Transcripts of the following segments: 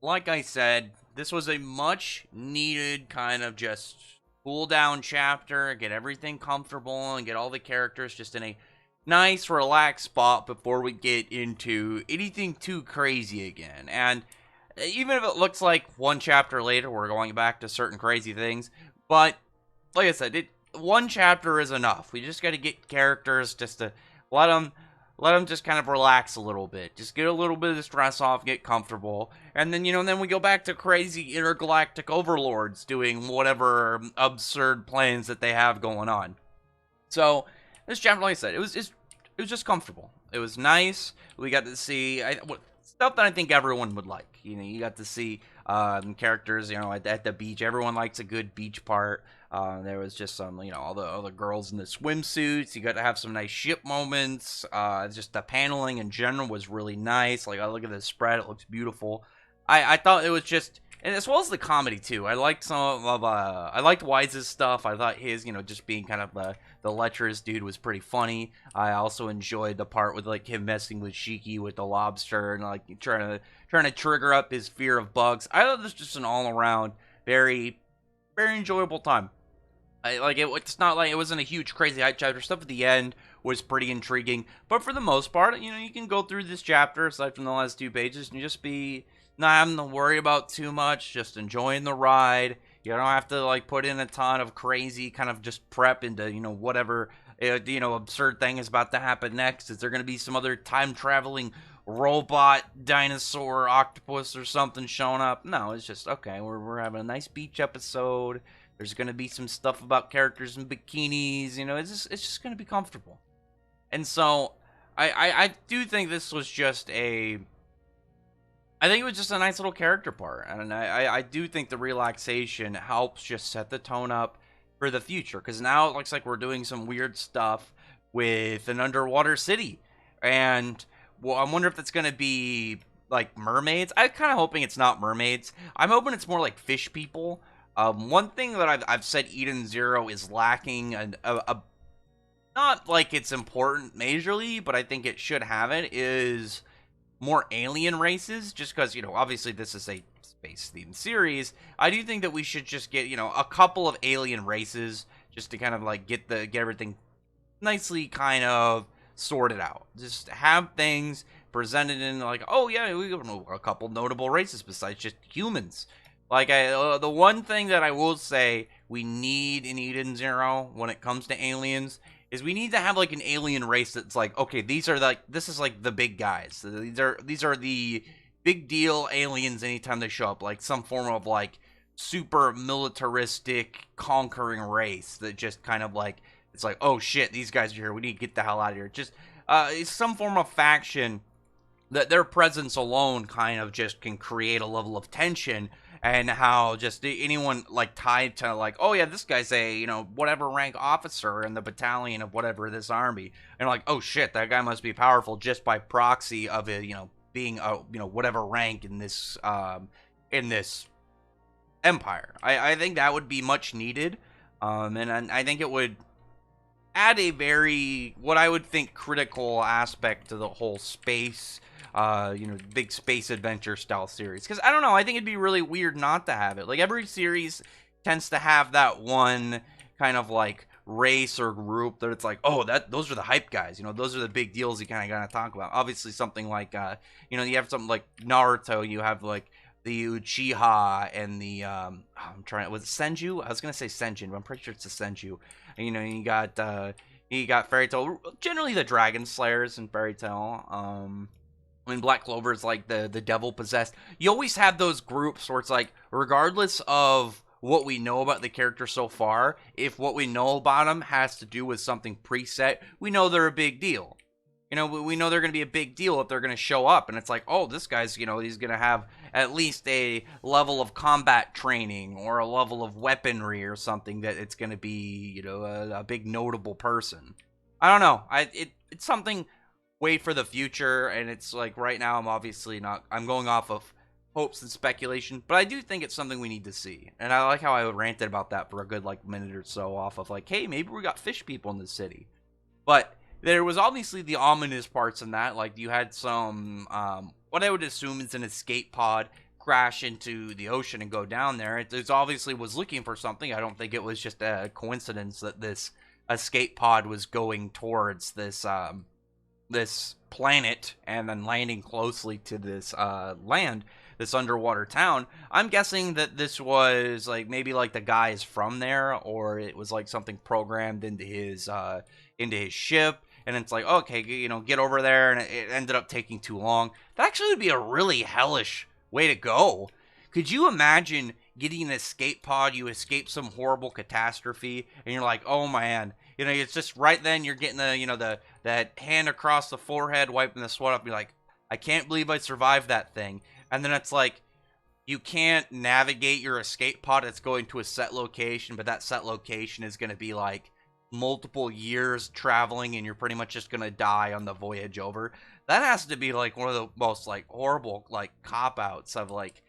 like I said, this was a much needed kind of just cool down chapter, get everything comfortable and get all the characters just in a nice relaxed spot before we get into anything too crazy again. And even if it looks like one chapter later we're going back to certain crazy things, but like I said, one chapter is enough. We just got to get characters just to let them let them just kind of relax a little bit. Just get a little bit of the stress off, get comfortable. And then, then we go back to crazy intergalactic overlords doing whatever absurd plans that they have going on. So, this chapter, like I said, it was just comfortable. It was nice. We got to see stuff that I think everyone would like. You got to see characters, at the beach. Everyone likes a good beach part. There was just some, all the girls in the swimsuits. You got to have some nice ship moments. Just the paneling in general was really nice. Like, I look at the spread, it looks beautiful. I thought it was just, and as well as the comedy too. I liked I liked Wise's stuff. I thought his, just being kind of the lecherous dude was pretty funny. I also enjoyed the part with like him messing with Shiki with the lobster and like trying to trigger up his fear of bugs. I thought this was just an all around very very enjoyable time. It's not like it wasn't a huge crazy hype chapter. Stuff at the end was pretty intriguing, but for the most part, you can go through this chapter aside from the last 2 pages and just be not having to worry about too much, just enjoying the ride. You don't have to like put in a ton of crazy kind of just prep into whatever absurd thing is about to happen next. Is there going to be some other time traveling robot dinosaur octopus or something showing up? No, it's just okay. We're having a nice beach episode. There's going to be some stuff about characters in bikinis. It's just going to be comfortable. And so I do think this was just I think it was just a nice little character part, and I do think the relaxation helps just set the tone up for the future, because now it looks like we're doing some weird stuff with an underwater city, and well, I wonder if that's going to be like mermaids. I'm kind of hoping it's not mermaids. I'm hoping it's more like fish people. One thing that I've said Eden Zero is lacking not like it's important majorly, but I think it should have it, is more alien races, just because obviously this is a space themed series. I do think that we should just get a couple of alien races just to kind of like get everything nicely kind of sorted out. Just have things presented in like, oh yeah, we have a couple notable races besides just humans. Like the one thing that I will say we need in Eden Zero when it comes to aliens is we need to have like an alien race that's like, okay, this is like the big guys. These are the big deal aliens anytime they show up, like some form of like super militaristic conquering race that just kind of like, it's like, oh shit, these guys are here. We need to get the hell out of here. Just it's some form of faction that their presence alone kind of just can create a level of tension, and how just anyone like tied to like, oh yeah, this guy's a whatever rank officer in the battalion of whatever this army, and like, oh shit, that guy must be powerful just by proxy of it, being a whatever rank in this empire. I think that would be much needed, and I think it would add a very, what I would think, critical aspect to the whole space, big space adventure style series. Because I don't know, I think it'd be really weird not to have it. Like, every series tends to have that one kind of like race or group that it's like, oh, those are the hype guys. Those are the big deals you kind of gotta talk about. Obviously, something like, you have something like Naruto. You have like the Uchiha and the was it Senju? I was gonna say Senjin, but I'm pretty sure it's a Senju. And, you got Fairy Tail, generally the Dragon Slayers in Fairy Tail. When Black Clover is like the devil possessed, you always have those groups where it's like, regardless of what we know about the character so far, if what we know about them has to do with something preset, we know they're a big deal. We know they're going to be a big deal if they're going to show up. And it's like, oh, this guy's, he's going to have at least a level of combat training or a level of weaponry or something, that it's going to be, a big notable person. I don't know. It's something way for the future. And it's like, right now, I'm going off of hopes and speculation, but I do think it's something we need to see. And I like how I ranted about that for a good like minute or so, off of like, hey, maybe we got fish people in the city. But there was obviously the ominous parts in that. Like, you had some, what I would assume is an escape pod crash into the ocean and go down there. It obviously was looking for something. I don't think it was just a coincidence that this escape pod was going towards this planet and then landing closely to this land, this underwater town. I'm guessing that this was like maybe like the guy is from there, or it was like something programmed into his ship. And it's like, okay, get over there, and it ended up taking too long. That actually would be a really hellish way to go. Could you imagine getting an escape pod? You escape some horrible catastrophe, and you're like, oh man, it's just right then you're getting that hand across the forehead, wiping the sweat up. You're like, I can't believe I survived that thing. And then it's like, you can't navigate your escape pod. It's going to a set location, but that set location is going to be like multiple years traveling, and you're pretty much just going to die on the voyage over. That has to be like one of the most like horrible like cop outs of like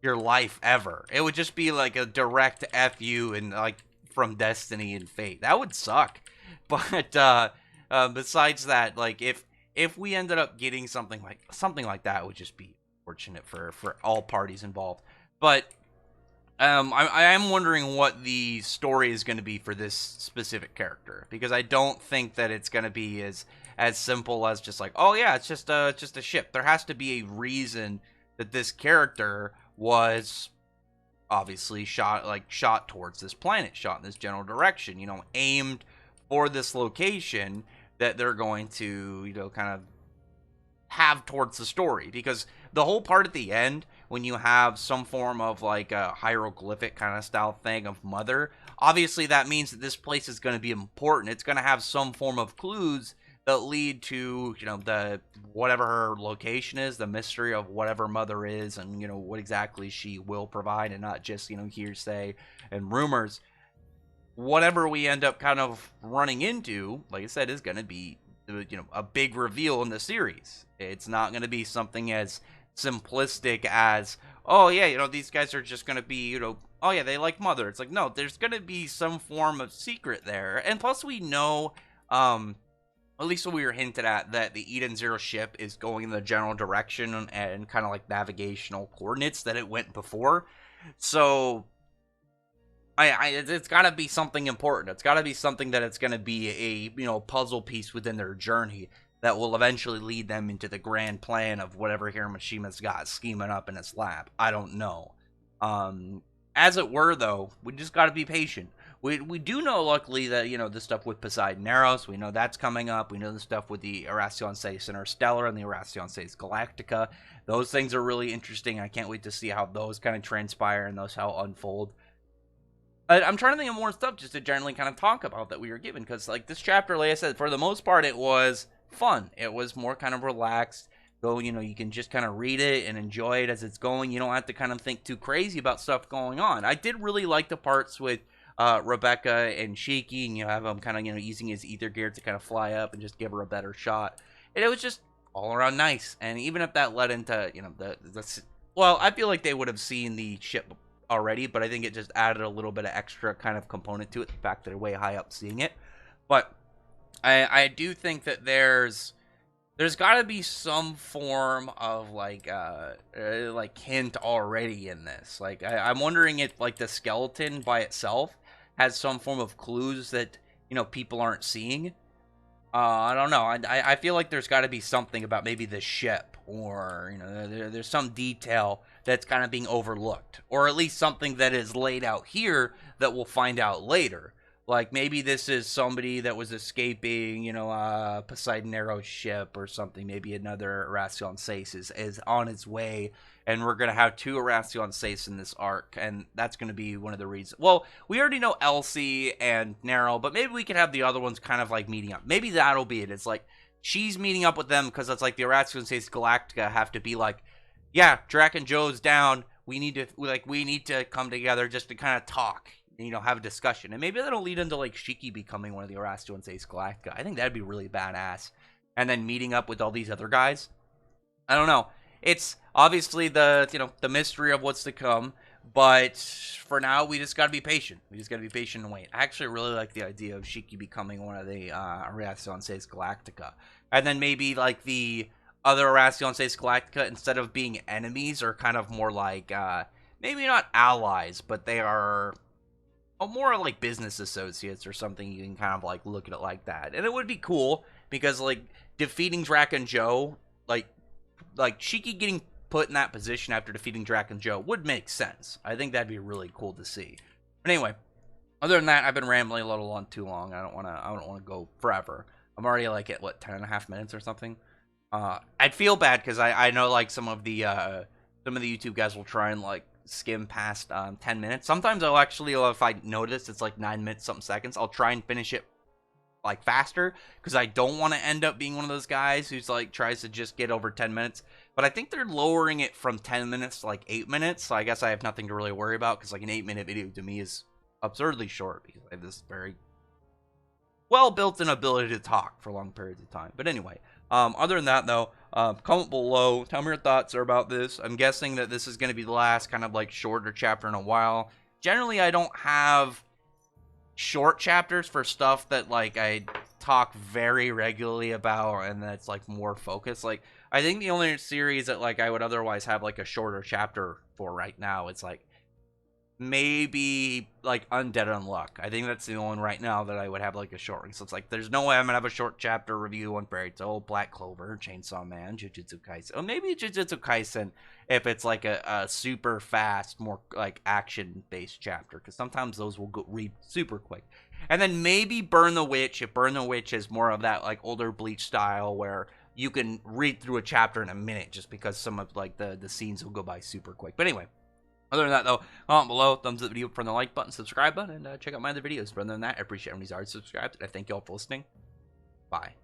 your life ever. It would just be like a direct F you and like from destiny and fate. That would suck. But besides that, like if we ended up getting something like that, it would just be fortunate for all parties involved. But I am wondering what the story is going to be for this specific character, because I don't think that it's going to be as simple as just like, oh yeah, it's just a ship. There has to be a reason that this character was obviously shot towards this planet, shot in this general direction, aimed for this location that they're going to, kind of have towards the story. Because the whole part at the end, when you have some form of like a hieroglyphic kind of style thing of mother, obviously that means that this place is going to be important. It's going to have some form of clues that lead to, the whatever her location is, the mystery of whatever mother is, and what exactly she will provide, and not just hearsay and rumors. Whatever we end up kind of running into, like I said, is going to be a big reveal in the series. It's not going to be something as simplistic as, oh yeah, these guys are just going to be, oh yeah, they like mother. It's like, no, there's going to be some form of secret there. And plus we know, at least we were hinted at, that the Eden Zero ship is going in the general direction and kind of like navigational coordinates that it went before. So it's got to be something important. It's got to be something that it's going to be a puzzle piece within their journey that will eventually lead them into the grand plan of whatever Hiromishima's got scheming up in his lab. I don't know. As it were, though, we just got to be patient. We do know, luckily, that, the stuff with Poseidon Eros, we know that's coming up. We know the stuff with the Erasion 6 Interstellar and the Erasion 6 Galactica. Those things are really interesting. I can't wait to see how those kind of transpire and those how unfold. I'm trying to think of more stuff just to generally kind of talk about that we were given, because, like, this chapter, like I said, for the most part, it was fun. It was more kind of relaxed. Go, you can just kind of read it and enjoy it as it's going. You don't have to kind of think too crazy about stuff going on. I did really like the parts with Rebecca and Shiki, and you have him kind of, using his ether gear to kind of fly up and just give her a better shot. And it was just all around nice. And even if that led into, well, I feel like they would have seen the ship already, but I think it just added a little bit of extra kind of component to it, the fact that they're way high up seeing it. But I do think that there's got to be some form of like hint already in this. Like I'm wondering if like the skeleton by itself has some form of clues that people aren't seeing. I don't know. I feel like there's got to be something about maybe the ship, or there's some detail that's kind of being overlooked, or at least something that is laid out here that we'll find out later. Like maybe this is somebody that was escaping, Poseidon Eros ship or something. Maybe another Erasion 6 is on its way, and we're going to have two Erasion 6 in this arc, and that's going to be one of the reasons. Well, we already know Elsie and Nero, but maybe we could have the other ones kind of like meeting up. Maybe that'll be it. It's like she's meeting up with them because it's like the Erasion 6 Galactica have to be like, yeah, Drac and Joe's down. We need to come together just to kind of talk. Have a discussion. And maybe that'll lead into, like, Shiki becoming one of the Erasion 6 Galactica. I think that'd be really badass. And then meeting up with all these other guys. I don't know. It's obviously the mystery of what's to come. But for now, we just gotta be patient. We just gotta be patient and wait. I actually really like the idea of Shiki becoming one of the Erasion 6 Galactica. And then maybe, like, the other Erasion Says Galactica, instead of being enemies, are kind of more like, maybe not allies, but they are more like business associates or something. You can kind of like look at it like that. And it would be cool because like defeating Draken Joe, like Shiki getting put in that position after defeating Draken Joe would make sense. I think that'd be really cool to see. But anyway, other than that, I've been rambling a little on too long. I don't want to go forever. I'm already like at what 10.5 minutes or something. I'd feel bad because I know like some of the YouTube guys will try and like skim past 10 minutes. Sometimes I'll actually, if I notice it's like 9 minutes something seconds, I'll try and finish it like faster because I don't want to end up being one of those guys who's like tries to just get over 10 minutes. But I think they're lowering it from 10 minutes to like 8 minutes, so I guess I have nothing to really worry about because like an 8-minute video to me is absurdly short because I have this very well built-in ability to talk for long periods of time. But anyway, other than that though, comment below, tell me your thoughts about this. I'm guessing that this is going to be the last kind of like shorter chapter in a while. Generally, I don't have short chapters for stuff that like I talk very regularly about and that's like more focused. Like I think the only series that like I would otherwise have like a shorter chapter for right now, it's like maybe like Undead Unluck. I think that's the only one right now that I would have like a short one. So it's like there's no way I'm gonna have a short chapter review on Fairy Tail, Black Clover, Chainsaw Man, Jujutsu Kaisen. Or maybe Jujutsu Kaisen if it's like a super fast, more like action based chapter, because sometimes those will read super quick. And then maybe Burn the Witch, if Burn the Witch is more of that like older Bleach style where you can read through a chapter in a minute just because some of like the scenes will go by super quick. But anyway, other than that, though, comment below, thumbs up the video from the like button, subscribe button, and check out my other videos. But other than that, I appreciate everybody's already subscribed, and I thank you all for listening. Bye.